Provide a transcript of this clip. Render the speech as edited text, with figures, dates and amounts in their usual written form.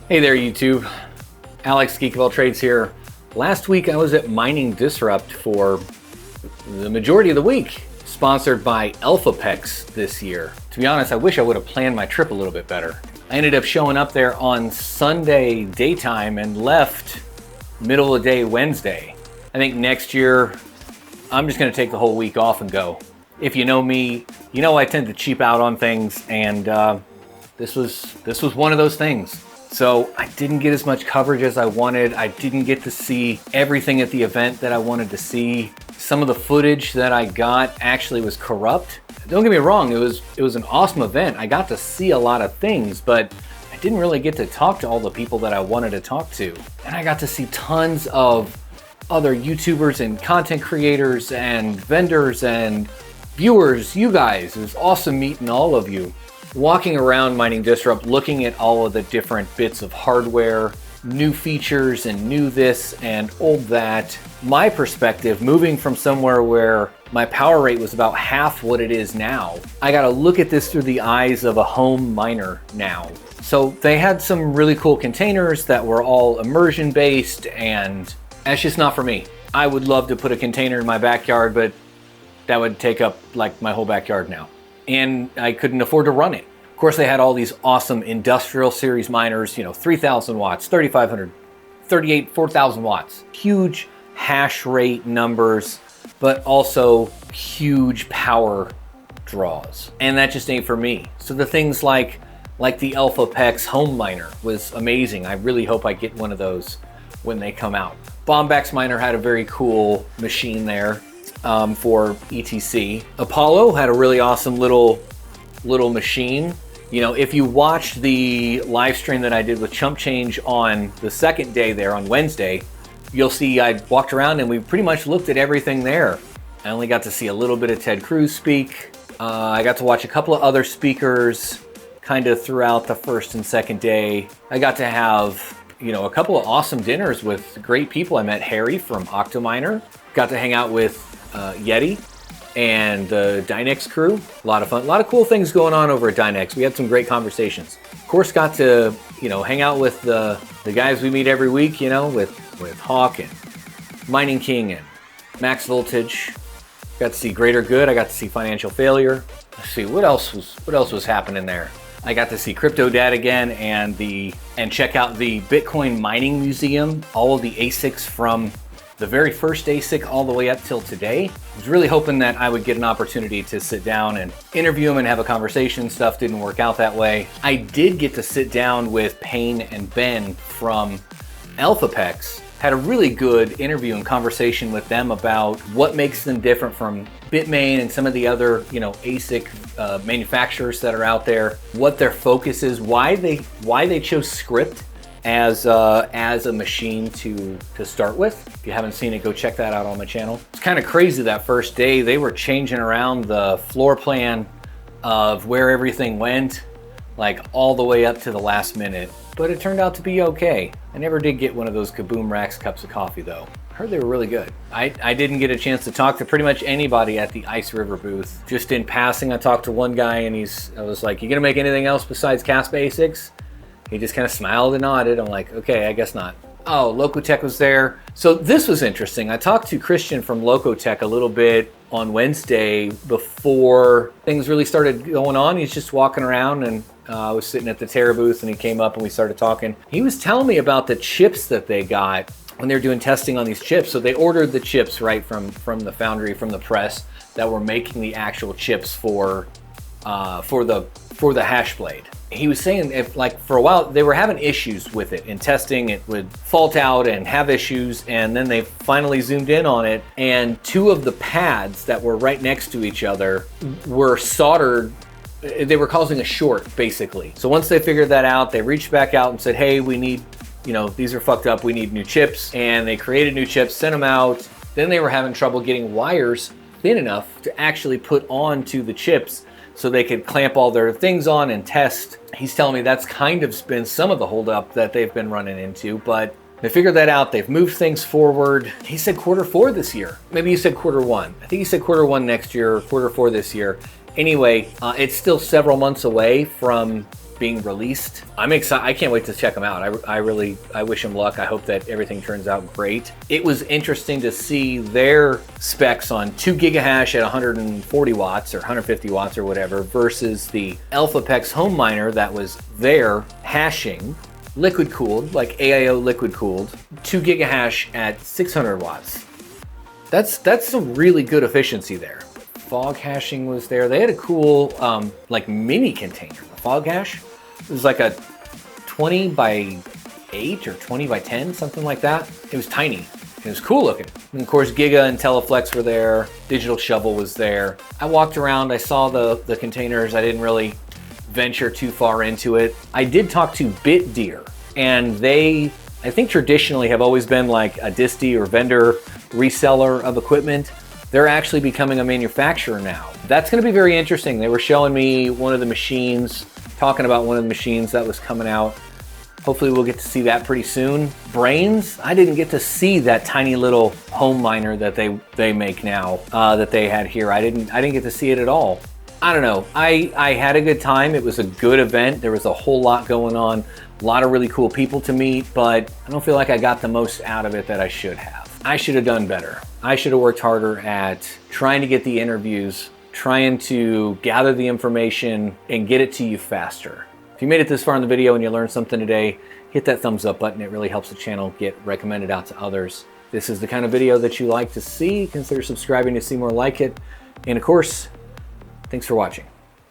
Hey there, YouTube. Alex, Geek of all trades here. Last week I was at Mining Disrupt for the majority of the week, sponsored by Alphapex this year. To be honest, I wish I would have planned my trip a little bit better. I ended up showing up there on Sunday daytime and left middle of the day Wednesday. I think next year I'm just going to take the whole week off and go. If you know me, you know I tend to cheap out on things, and this was one of those things. So I didn't get as much coverage as I wanted. I didn't get to see everything at the event that I wanted to see. Some of the footage that I got actually was corrupt. Don't get me wrong, it was an awesome event. I got to see a lot of things, but I didn't really get to talk to all the people that I wanted to talk to. And I got to see tons of other YouTubers and content creators and vendors and viewers, you guys. It was awesome meeting all of you. Walking around Mining Disrupt, looking at all of the different bits of hardware, new features and new this and old that. My perspective, moving from somewhere where my power rate was about half what it is now, I gotta look at this through the eyes of a home miner now. So they had some really cool containers that were all immersion based, and that's just not for me. I would love to put a container in my backyard, but that would take up like my whole backyard now. And I couldn't afford to run it. Of course, they had all these awesome industrial series miners, 3,000 watts, 3,500, 38, 4,000 watts. Huge hash rate numbers, but also huge power draws. And that just ain't for me. So the things like the Alphapex home miner was amazing. I really hope I get one of those when they come out. Bombax miner had a very cool machine there. For ETC. Apollo had a really awesome little machine. If you watched the live stream that I did with Chump Change on the second day there on Wednesday, you'll see I walked around and we pretty much looked at everything there. I only got to see a little bit of Ted Cruz speak. I got to watch a couple of other speakers kind of throughout the first and second day. I got to have a couple of awesome dinners with great people. I met Harry from Octominer. Got to hang out with Yeti and the Dynex crew. A lot of fun, a lot of cool things going on over at Dynex. We had some great conversations. Of course, got to hang out with the guys we meet every week. With Hawk and Mining King and Max Voltage. Got to see Greater Good. I got to see Financial Failure. Let's see what else was happening there. I got to see Crypto Dad again and check out the Bitcoin Mining Museum. All of the ASICs from the very first ASIC all the way up till today. I was really hoping that I would get an opportunity to sit down and interview him and have a conversation. Stuff didn't work out that way. I did get to sit down with Payne and Ben from Alphapex. Had a really good interview and conversation with them about what makes them different from Bitmain and some of the other, ASIC manufacturers that are out there, what their focus is, why they chose Script as a machine to start with. If you haven't seen it, go check that out on my channel. It's kind of crazy that first day. They were changing around the floor plan of where everything went, like all the way up to the last minute. But it turned out to be okay. I never did get one of those Kaboom Racks cups of coffee though. I heard they were really good. I didn't get a chance to talk to pretty much anybody at the Ice River booth. Just in passing, I talked to one guy and I was like, you gonna make anything else besides Casp Basics? He just kind of smiled and nodded. I'm like, okay, I guess not. Oh, Locotech was there. So this was interesting. I talked to Christian from Locotech a little bit on Wednesday before things really started going on. He's just walking around, and I was sitting at the Terra booth and he came up and we started talking. He was telling me about the chips that they got when they were doing testing on these chips. So they ordered the chips right from the foundry, from the press that were making the actual chips for the Hashblade. He was saying for a while they were having issues with it in testing. It would fault out and have issues, and then they finally zoomed in on it, and two of the pads that were right next to each other were soldered. They were causing a short, basically. So once they figured that out, they reached back out and said, hey, we need, these are fucked up, we need new chips. And they created new chips, sent them out. Then they were having trouble getting wires thin enough to actually put onto the chips so they could clamp all their things on and test. He's telling me that's kind of been some of the holdup that they've been running into, but they figured that out. They've moved things forward. He said Q4 this year. Maybe he said Q1. I think he said Q1 next year, Q4 this year. Anyway, it's still several months away from being released. I'm excited. I can't wait to check them out. I wish them luck. I hope that everything turns out great. It was interesting to see their specs on 2 gigahash at 140 watts or 150 watts or whatever versus the ElphaPex home miner that was there hashing liquid cooled, like AIO liquid cooled, 2 gigahash at 600 watts. That's some really good efficiency there. Fog hashing was there. They had a cool like mini container. The fog hash, it was like a 20 by 8 or 20 by 10, something like that. It was tiny. It was cool looking. And of course, Giga and Teleflex were there. Digital Shovel was there. I walked around. I saw the containers. I didn't really venture too far into it. I did talk to BitDeer, and they, I think traditionally have always been like a disty or vendor reseller of equipment. They're actually becoming a manufacturer now. That's gonna be very interesting. They were showing me one of the machines, talking about one of the machines that was coming out. Hopefully we'll get to see that pretty soon. Brains, I didn't get to see that tiny little home miner that they make now, that they had here. I didn't get to see it at all. I don't know, I had a good time. It was a good event. There was a whole lot going on, a lot of really cool people to meet, but I don't feel like I got the most out of it that I should have. I should have done better. I should have worked harder at trying to get the interviews, trying to gather the information and get it to you faster. If you made it this far in the video and you learned something today, hit that thumbs up button. It really helps the channel get recommended out to others. If this is the kind of video that you like to see, consider subscribing to see more like it. And of course, thanks for watching.